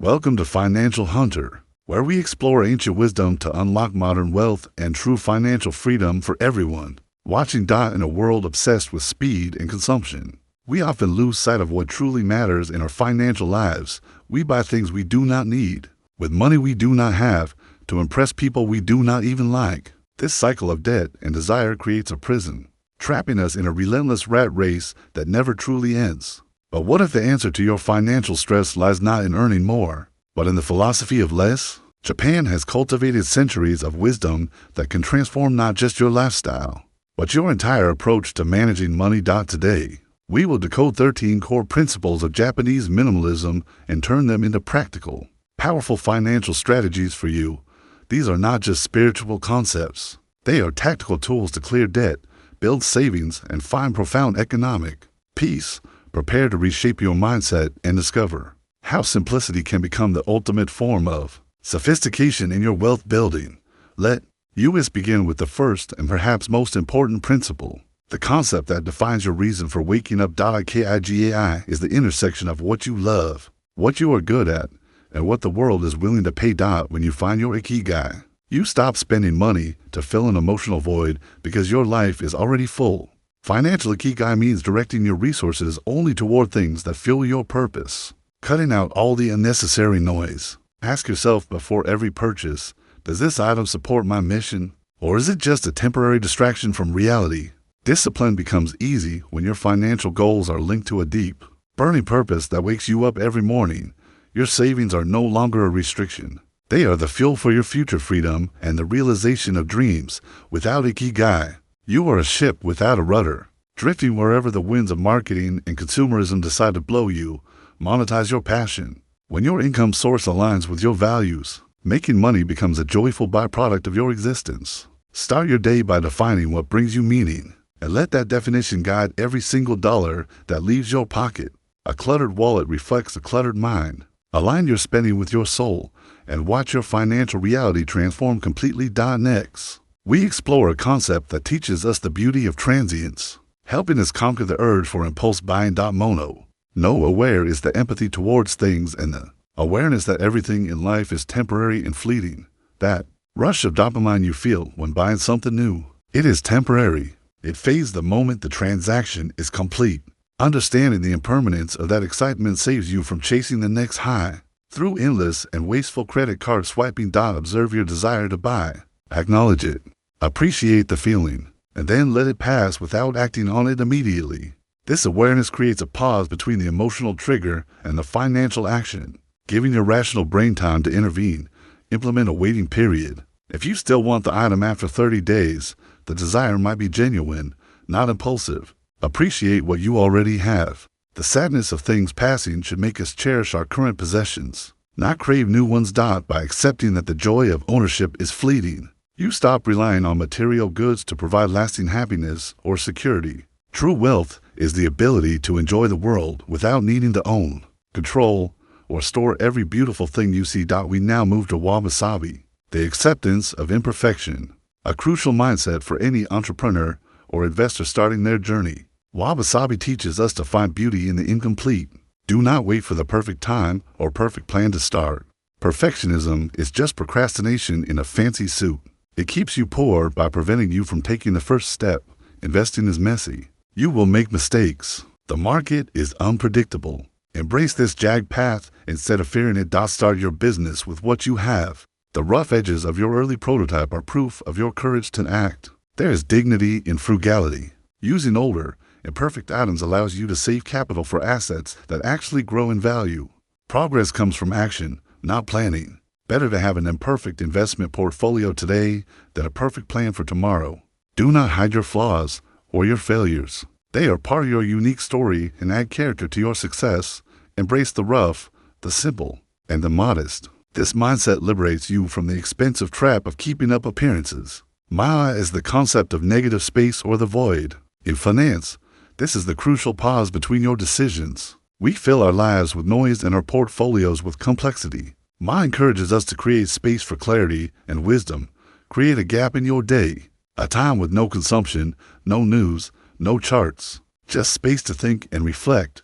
Welcome to Financial Hunter, where we explore ancient wisdom to unlock modern wealth and true financial freedom for everyone. Watching in a world obsessed with speed and consumption, we often lose sight of what truly matters in our financial lives. We buy things we do not need, with money we do not have, to impress people we do not even like. This cycle of debt and desire creates a prison, trapping us in a relentless rat race that never truly ends. But what if the answer to your financial stress lies not in earning more, but in the philosophy of less? Japan has cultivated centuries of wisdom that can transform not just your lifestyle, but your entire approach to managing money. Today, we will decode 13 core principles of Japanese minimalism and turn them into practical, powerful financial strategies for you. These are not just spiritual concepts. They are tactical tools to clear debt, build savings, and find profound economic peace. Prepare to reshape your mindset and discover how simplicity can become the ultimate form of sophistication in your wealth building. Let us begin with the first and perhaps most important principle, the concept that defines your reason for waking up. Ikigai is the intersection of what you love, what you are good at, and what the world is willing to pay. When you find your Ikigai, you stop spending money to fill an emotional void because your life is already full. Financial Ikigai means directing your resources only toward things that fuel your purpose, cutting out all the unnecessary noise. Ask yourself before every purchase, does this item support my mission, or is it just a temporary distraction from reality? Discipline becomes easy when your financial goals are linked to a deep, burning purpose that wakes you up every morning. Your savings are no longer a restriction. They are the fuel for your future freedom and the realization of dreams. Without Ikigai, you are a ship without a rudder, drifting wherever the winds of marketing and consumerism decide to blow you. Monetize your passion. When your income source aligns with your values, making money becomes a joyful byproduct of your existence. Start your day by defining what brings you meaning, and let that definition guide every single dollar that leaves your pocket. A cluttered wallet reflects a cluttered mind. Align your spending with your soul, and watch your financial reality transform completely. Next, we explore a concept that teaches us the beauty of transience, helping us conquer the urge for impulse buying. Aware is the empathy towards things and the awareness that everything in life is temporary and fleeting. That rush of dopamine you feel when buying something new, it is temporary. It fades the moment the transaction is complete. Understanding the impermanence of that excitement saves you from chasing the next high through endless and wasteful credit card swiping. Observe your desire to buy. Acknowledge it. Appreciate the feeling, and then let it pass without acting on it immediately. This awareness creates a pause between the emotional trigger and the financial action, giving your rational brain time to intervene. Implement a waiting period. If you still want the item after 30 days, the desire might be genuine, not impulsive. Appreciate what you already have. The sadness of things passing should make us cherish our current possessions, not crave new ones. By accepting that the joy of ownership is fleeting, you stop relying on material goods to provide lasting happiness or security. True wealth is the ability to enjoy the world without needing to own, control, or store every beautiful thing you see. We now move to Wabi-sabi, the acceptance of imperfection, a crucial mindset for any entrepreneur or investor starting their journey. Wabi-sabi teaches us to find beauty in the incomplete. Do not wait for the perfect time or perfect plan to start. Perfectionism is just procrastination in a fancy suit. It keeps you poor by preventing you from taking the first step. Investing is messy. You will make mistakes. The market is unpredictable. Embrace this jagged path instead of fearing it. Start your business with what you have. The rough edges of your early prototype are proof of your courage to act. There is dignity in frugality. Using older, imperfect items allows you to save capital for assets that actually grow in value. Progress comes from action, not planning. Better to have an imperfect investment portfolio today than a perfect plan for tomorrow. Do not hide your flaws or your failures. They are part of your unique story and add character to your success. Embrace the rough, the simple, and the modest. This mindset liberates you from the expensive trap of keeping up appearances. Maya is the concept of negative space or the void. In finance, this is the crucial pause between your decisions. We fill our lives with noise and our portfolios with complexity. Maya encourages us to create space for clarity and wisdom. Create a gap in your day, a time with no consumption, no news, no charts, just space to think and reflect.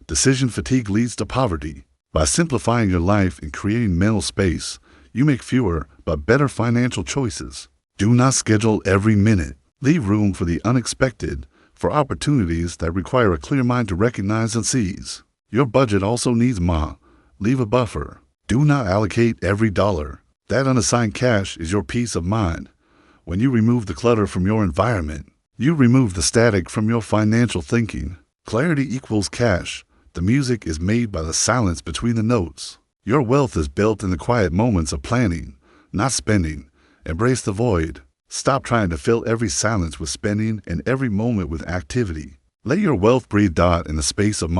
Decision fatigue leads to poverty. By simplifying your life and creating mental space, you make fewer but better financial choices. Do not schedule every minute. Leave room for the unexpected, for opportunities that require a clear mind to recognize and seize. Your budget also needs leave a buffer. Do not allocate every dollar. That unassigned cash is your peace of mind. When you remove the clutter from your environment, you remove the static from your financial thinking. Clarity equals cash. The music is made by the silence between the notes. Your wealth is built in the quiet moments of planning, not spending. Embrace the void. Stop trying to fill every silence with spending and every moment with activity. Let your wealth breathe in the space of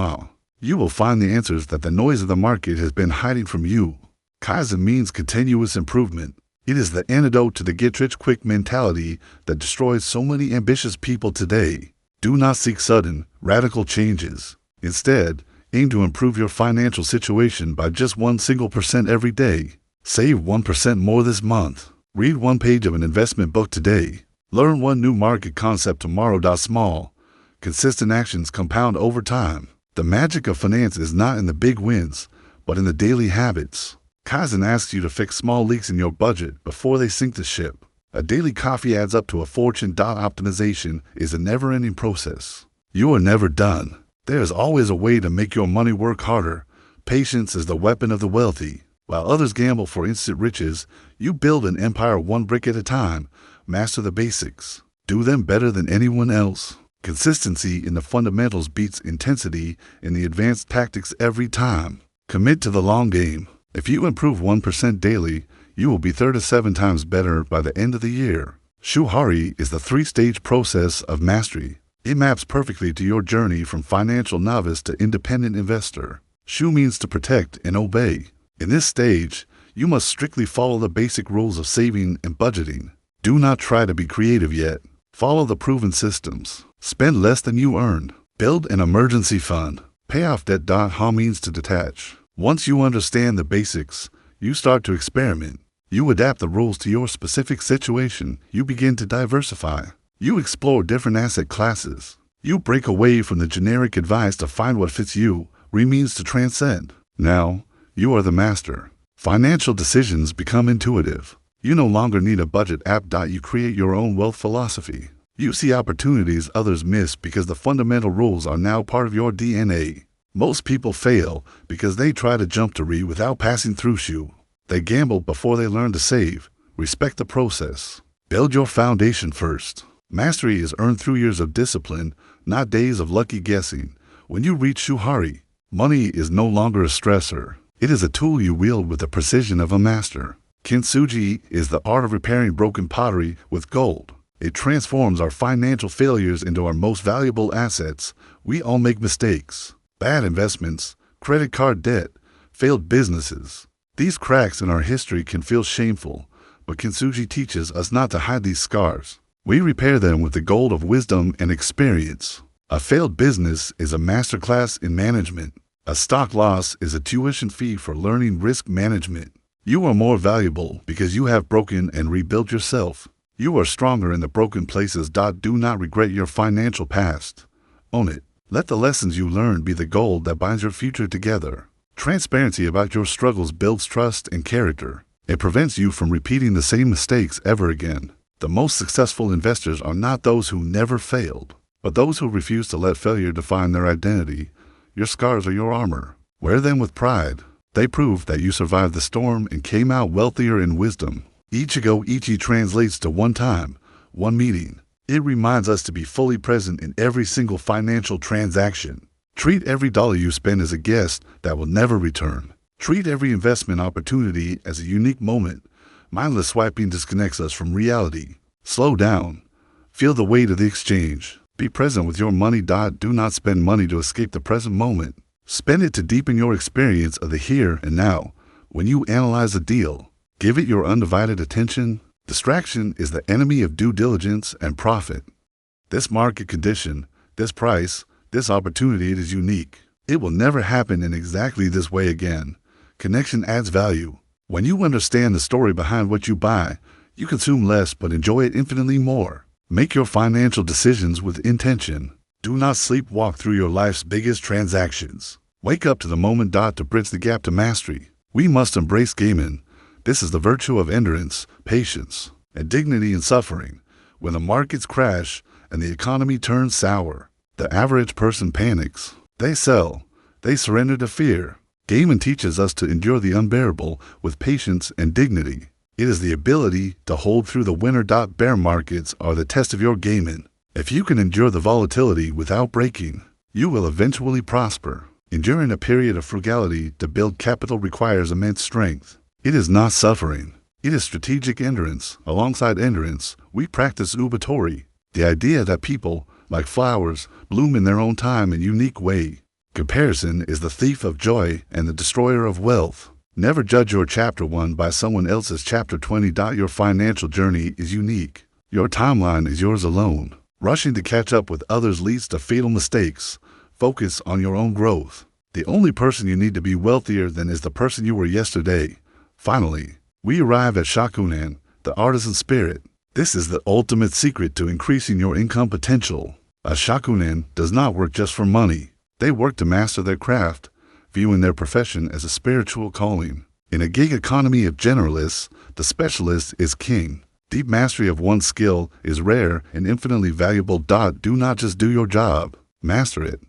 You will find the answers that the noise of the market has been hiding from you. Kaizen means continuous improvement. It is the antidote to the get-rich-quick mentality that destroys so many ambitious people today. Do not seek sudden, radical changes. Instead, aim to improve your financial situation by just 1% every day. Save 1% more this month. Read one page of an investment book today. Learn one new market concept tomorrow. Small, consistent actions compound over time. The magic of finance is not in the big wins, but in the daily habits. Kaizen asks you to fix small leaks in your budget before they sink the ship. A daily coffee adds up to a fortune. Optimization is a never-ending process. You are never done. There is always a way to make your money work harder. Patience is the weapon of the wealthy. While others gamble for instant riches, you build an empire one brick at a time. Master the basics. Do them better than anyone else. Consistency in the fundamentals beats intensity in the advanced tactics every time. Commit to the long game. If you improve 1% daily, you will be 37 times better by the end of the year. Shuhari is the 3-stage process of mastery. It maps perfectly to your journey from financial novice to independent investor. Shu means to protect and obey. In this stage, you must strictly follow the basic rules of saving and budgeting. Do not try to be creative yet. Follow the proven systems. Spend less than you earn. Build an emergency fund. Pay off debt. Ha means to detach. Once you understand the basics, you start to experiment. You adapt the rules to your specific situation. You begin to diversify. You explore different asset classes. You break away from the generic advice to find what fits you. Means to transcend. Now, you are the master. Financial decisions become intuitive. You no longer need a budget app. You create your own wealth philosophy. You see opportunities others miss because the fundamental rules are now part of your DNA. Most people fail because they try to jump to without passing through Shu. They gamble before they learn to save. Respect the process. Build your foundation first. Mastery is earned through years of discipline, not days of lucky guessing. When you reach Shuhari, money is no longer a stressor. It is a tool you wield with the precision of a master. Kintsugi is the art of repairing broken pottery with gold. It transforms our financial failures into our most valuable assets. We all make mistakes. Bad investments, credit card debt, failed businesses. These cracks in our history can feel shameful, but Kintsugi teaches us not to hide these scars. We repair them with the gold of wisdom and experience. A failed business is a masterclass in management. A stock loss is a tuition fee for learning risk management. You are more valuable because you have broken and rebuilt yourself. You are stronger in the broken places. Do not regret your financial past. Own it. Let the lessons you learned be the gold that binds your future together. Transparency about your struggles builds trust and character. It prevents you from repeating the same mistakes ever again. The most successful investors are not those who never failed, but those who refuse to let failure define their identity. Your scars are your armor. Wear them with pride. They prove that you survived the storm and came out wealthier in wisdom. Ichigo Ichie translates to one time, one meeting. It reminds us to be fully present in every single financial transaction. Treat every dollar you spend as a guest that will never return. Treat every investment opportunity as a unique moment. Mindless swiping disconnects us from reality. Slow down. Feel the weight of the exchange. Be present with your money. Do not spend money to escape the present moment. Spend it to deepen your experience of the here and now. When you analyze a deal, give it your undivided attention. Distraction is the enemy of due diligence and profit. This market condition, this price, this opportunity, it is unique. It will never happen in exactly this way again. Connection adds value. When you understand the story behind what you buy, you consume less but enjoy it infinitely more. Make your financial decisions with intention. Do not sleepwalk through your life's biggest transactions. Wake up to the moment. To bridge the gap to mastery, we must embrace Gaman. This is the virtue of endurance, patience, and dignity in suffering. When the markets crash and the economy turns sour, the average person panics. They sell. They surrender to fear. Gaman teaches us to endure the unbearable with patience and dignity. It is the ability to hold through the winter. Bear markets are the test of your Gaman. If you can endure the volatility without breaking, you will eventually prosper. Enduring a period of frugality to build capital requires immense strength. It is not suffering. It is strategic endurance. Alongside endurance, we practice Ubitory, the idea that people, like flowers, bloom in their own time and unique way. Comparison is the thief of joy and the destroyer of wealth. Never judge your chapter 1 by someone else's chapter 20. Your financial journey is unique. Your timeline is yours alone. Rushing to catch up with others leads to fatal mistakes. Focus on your own growth. The only person you need to be wealthier than is the person you were yesterday. Finally, we arrive at Shokunin, the artisan spirit. This is the ultimate secret to increasing your income potential. A Shokunin does not work just for money. They work to master their craft, viewing their profession as a spiritual calling. In a gig economy of generalists, the specialist is king. Deep mastery of one skill is rare and infinitely valuable. Do not just do your job. Master it.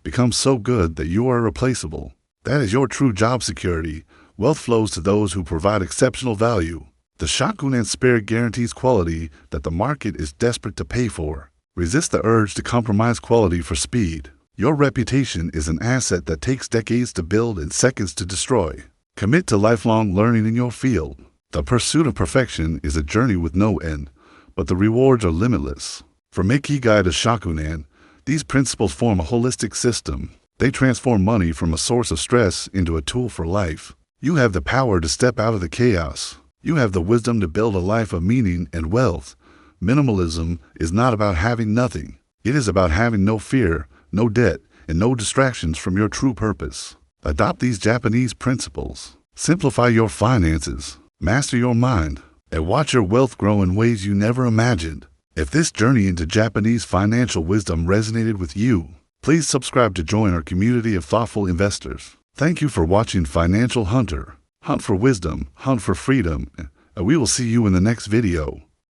Become so good that you are irreplaceable. That is your true job security. Wealth flows to those who provide exceptional value. The Shokunin spirit guarantees quality that the market is desperate to pay for. Resist the urge to compromise quality for speed. Your reputation is an asset that takes decades to build and seconds to destroy. Commit to lifelong learning in your field. The pursuit of perfection is a journey with no end, but the rewards are limitless. From Ikigai to Shokunin, these principles form a holistic system. They transform money from a source of stress into a tool for life. You have the power to step out of the chaos. You have the wisdom to build a life of meaning and wealth. Minimalism is not about having nothing. It is about having no fear, no debt, and no distractions from your true purpose. Adopt these Japanese principles. Simplify your finances, master your mind, and watch your wealth grow in ways you never imagined. If this journey into Japanese financial wisdom resonated with you, please subscribe to join our community of thoughtful investors. Thank you for watching Financial Hunter. Hunt for wisdom, hunt for freedom, and we will see you in the next video.